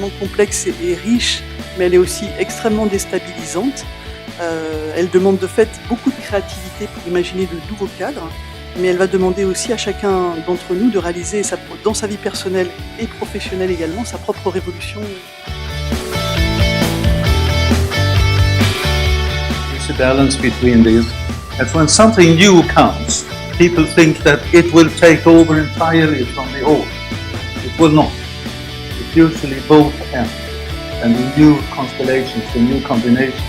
extrêmement complexe et riche, mais elle est aussi extrêmement déstabilisante. Elle demande de fait beaucoup de créativité pour imaginer de nouveaux cadres, mais elle va demander aussi à chacun d'entre nous de réaliser dans sa vie personnelle et professionnelle également sa propre révolution. There's a balance between these. And when something new comes, people think that it will take over entirely from the old. It will not. It usually both end. And the new constellations, the new combinations.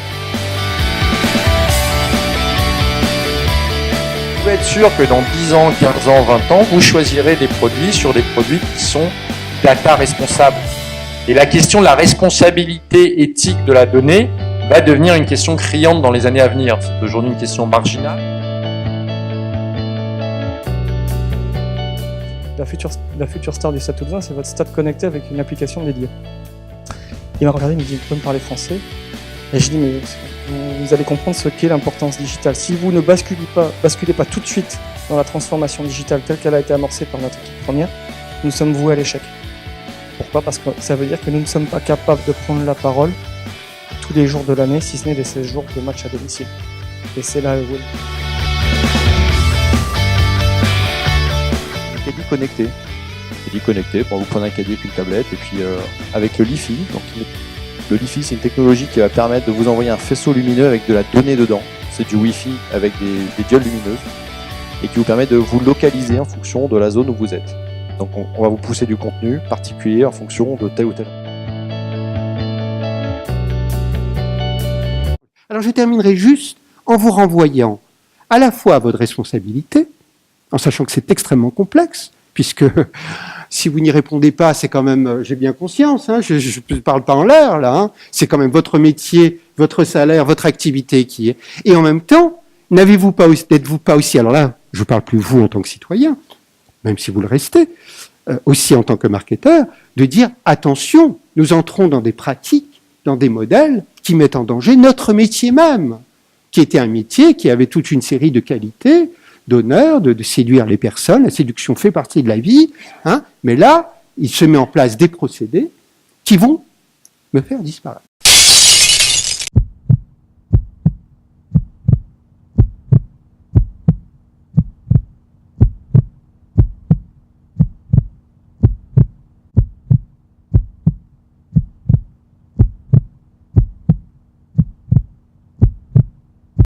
Vous pouvez être sûr que dans 10 ans, 15 ans, 20 ans, vous choisirez des produits sur des produits qui sont data responsables. Et la question de la responsabilité éthique de la donnée va devenir une question criante dans les années à venir. C'est aujourd'hui une question marginale. La future star du Stade Toulousain, c'est votre stade connecté avec une application dédiée. Il m'a regardé, il me dit, vous pouvez me parler français? Et je dis, mais vous allez comprendre ce qu'est l'importance digitale. Si vous ne basculez pas tout de suite dans la transformation digitale telle qu'elle a été amorcée par notre équipe première, nous sommes voués à l'échec. Pourquoi? Parce que ça veut dire que nous ne sommes pas capables de prendre la parole tous les jours de l'année, si ce n'est les 16 jours de match à domicile. Et c'est là où... Caddie connecté. Caddie connecté, bon, vous prenez un caddie avec une tablette et puis avec le Li-Fi. Donc, le Li-Fi, c'est une technologie qui va permettre de vous envoyer un faisceau lumineux avec de la donnée dedans. C'est du Wi-Fi avec des diodes lumineuses et qui vous permet de vous localiser en fonction de la zone où vous êtes. Donc on va vous pousser du contenu particulier en fonction de tel ou tel. Alors je terminerai juste en vous renvoyant à la fois à votre responsabilité, en sachant que c'est extrêmement complexe, puisque si vous n'y répondez pas, c'est quand même, j'ai bien conscience, hein, je ne parle pas en l'air là, hein, c'est quand même votre métier, votre salaire, votre activité qui est. Et en même temps, n'êtes-vous pas aussi, alors là, je ne parle plus vous en tant que citoyen, même si vous le restez, aussi en tant que marketeur, de dire attention, nous entrons dans des pratiques, dans des modèles qui mettent en danger notre métier même, qui était un métier qui avait toute une série de qualités, d'honneur, de séduire les personnes. La séduction fait partie de la vie, hein, mais là, il se met en place des procédés qui vont me faire disparaître.